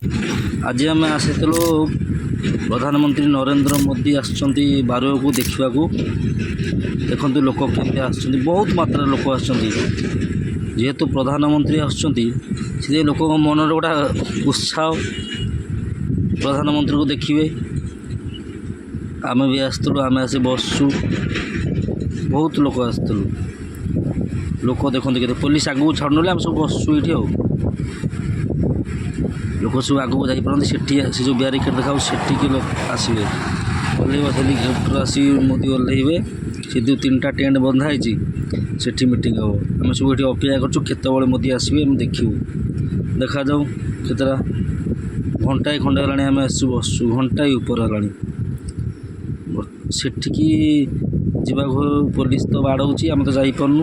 आज आम आसीलु प्रधानमंत्री नरेंद्र मोदी आसुँच बारु को देखा देखु लोक केते आसुँच बहुत मात्रा लोक आसतु प्रधानमंत्री आसुँच लोक मन गोटा उत्साह प्रधानमंत्री को देखिए आम भी आसलु आम आसी बसु बहुत लोक आसलु लोक देखते के पुलिस आगू छाड़ू आम सब बसु ये लोक सब आगू जापारती से जो ब्यारिकेड देखा से लोग आसवे ओल्लैब हेलिकप्टर आसी मोदी ओल्लैबे से जो 3टा टेंट बंधाई से मीटिंग हम आम सब ये अपेक्षा करते मोदी आसवे देखू देखा जाऊ केतरा घंटाए खंडे है आम आसू बसु घंटाए ऊपर है सेठिकी जावा पुलिस तो बाड़ौची आम तो जापरनु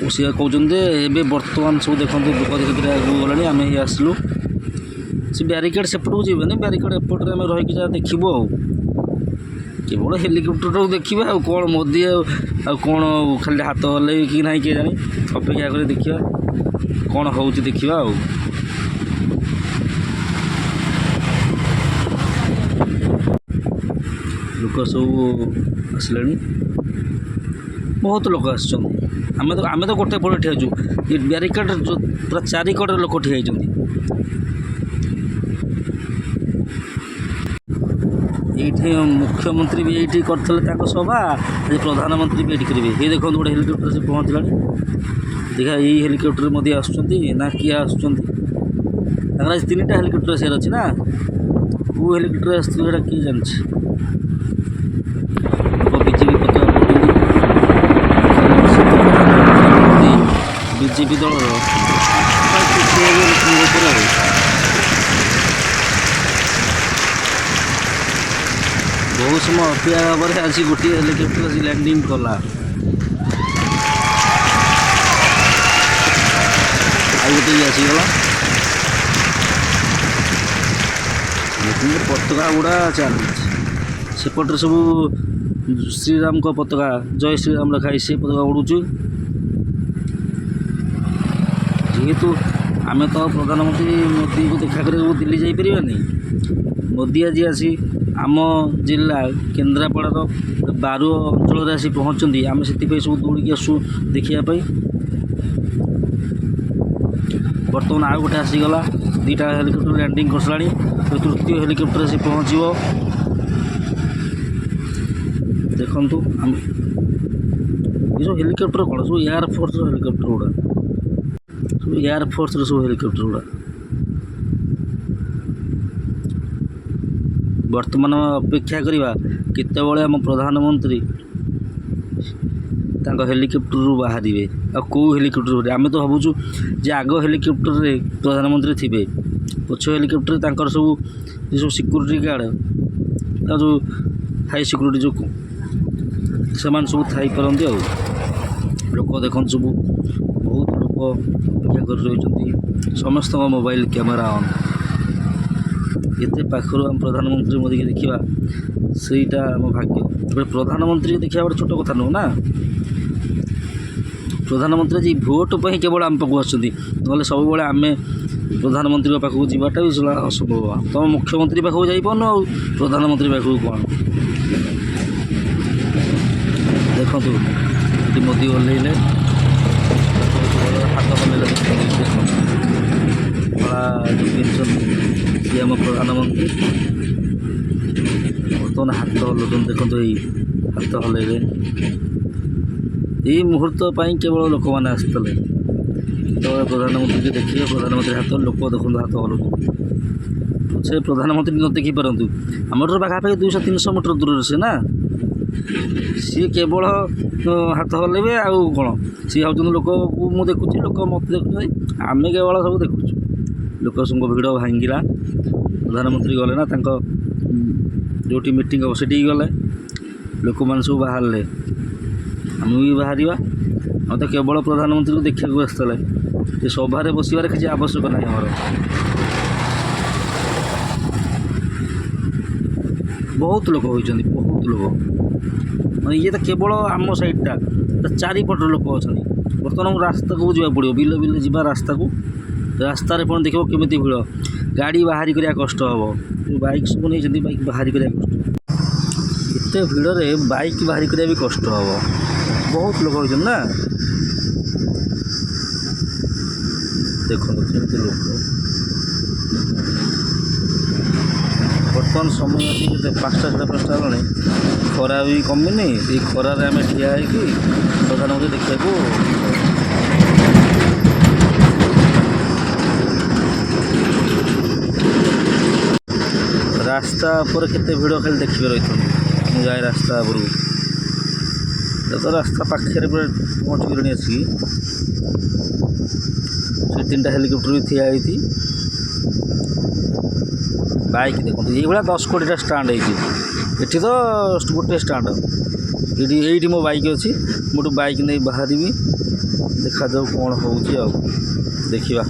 सी कहते ए बर्तमान सब देखते लोक धीरे धीरे आगे गला आम ही आसलु से ब्यारिकेड सेपटू जीवन ब्यारिकेड एपटे आम रहीकि जहाँ देखू केवल हेलिकप्टर देखा कौन मोदी कौन खाली हाथ हल कि ना किए जानी अपेक्षा कर देखा कौन हो देखा लोक सब आसले बहुत लोक आम तो गोटे पड़े ठियाचु ये ब्यारिकेड जो पूरा चारिकड़े लोक ठिया ये मुख्यमंत्री भी ये करते सभा प्रधानमंत्री भी ये करेंगे ये देखो गोटे हेलिकप्टर से पहुँचला देखा यही हेलिकप्टर मोदी आसुँच किए आसुँच 3टा हेलिकप्टर से अच्छी ना वो हेलिकप्टर आसटा किए जानी बीजेपी पताका बीजेपी दल बहुत समय अपेक्षा पर आज गोटे हेलिकप्टर आज लैंडिंग कला गोटे आसीगला पताका गुड़ा चली सेपटे सब श्रीराम को पताका जय श्रीराम लिखाई से पताका उड़ू जेहेतु आम तो प्रधानमंत्री मोदी को देखा कर दिल्ली जापरानी मोदी आज आसी आम जिला केन्द्रापड़ार बारु अंचल आसी पहुँचती आम से सब दौड़ी आसू देखापी बर्तमान आउ गोटे आसीगला 2टा हेलिकप्टर लैंडिंग कर सारी तृतीय हेलिकप्टर आसी पहुँचो देखु ये सब हेलिकप्टर कौन सब एयरफोर्स हेलिकप्टर गुड़ा सब एयरफोर्स सब हेलिकप्टर गुड़ा बर्तमान अपेक्षा करवा केतबले आम प्रधानमंत्री हेलिकप्टर बाहर आ कौ हेलिकप्टर आम तो भावुँ जे आग हेलिकप्टर रे प्रधानमंत्री थे पछ हेलिकप्टर सब जो सिक्यूरीटी गार्ड जो हाई सिक्यूरीटी जो से सब थी पारती लोक देखते सब बहुत लोक अपेक्षा कर रही समस्त मोबाइल कैमेरा ऑन एते पाखर आम प्रधानमंत्री मोदी के देखा सहीटा आम भाग्य प्रधानमंत्री देखा गोटे छोट कथा नुह ना प्रधानमंत्री जी भोट पर केवल आम पाक आसते सब आम प्रधानमंत्री पाखक जावाटा भी असंभव तुम मुख्यमंत्री पाखक जापारन आ प्रधानमंत्री पाखक कौन देखु ये मोदी ओल्लैले हाथ हल्ले पिंधन सी आम प्रधानमंत्री बर्तमान हाथ हल्लुन देखो हाथ हल्ले यही मुहूर्त पर केवल लोक मैंने आसते तो प्रधानमंत्री के देखिए प्रधानमंत्री हाथ लोक देखो हाथ हल्लुन से प्रधानमंत्री न देखिपारतु आमर पाखापाखि 200-300 मीटर दूर से ना सी केवल हाथ हल्ले आउ कौन सी हूँ लोक मुझे देखुची लोक मत देखुं आम केवल सब देखुचु लोक सब भिड़ भांगला प्रधानमंत्री गले ना जो मीटिंग हम से गले लोक मैंने सब बाहर आम भी बाहर हम तो केवल प्रधानमंत्री को देखा आसते सभार बसबार किसी आवश्यक ना आमर बहुत लोक होती बहुत लोक ये तो केवल आम साइडटा चारिपट लोक अच्छा बर्तमान रास्ता को जावाक पड़ो बिल बिल जा रास्ता को रास्तार देखो केमी भिड़ गाड़ी बाहरी करिया कष्ट हम बाइक सब नहीं बाइक बाहरी करिया कष्ट एत भिड़े बाइक बाहरी करिया भी कष्ट हम बहुत लोग होइछन ना देखो केमती लोक बर्तमान समय अच्छी 5टा 5टा हेलानी खरा भी कमिनी ये खरारे आम ठिया होगी प्रधानमंत्री देखा रास्ता पर केते भिड़ खाली देखिए रही मुझे जाए रास्ता पर तो रास्ता पाखे पहुँच गले आसिक से 3टा हेलिकप्टर भी ठिया होती बाइक देखो ये 10 कोटी स्टाण्ड होती तो गोटे स्टाण्ड ये मो बाइक अच्छी मोटू बाइक नहीं बाहर देखा जाऊ कौन हो देखा।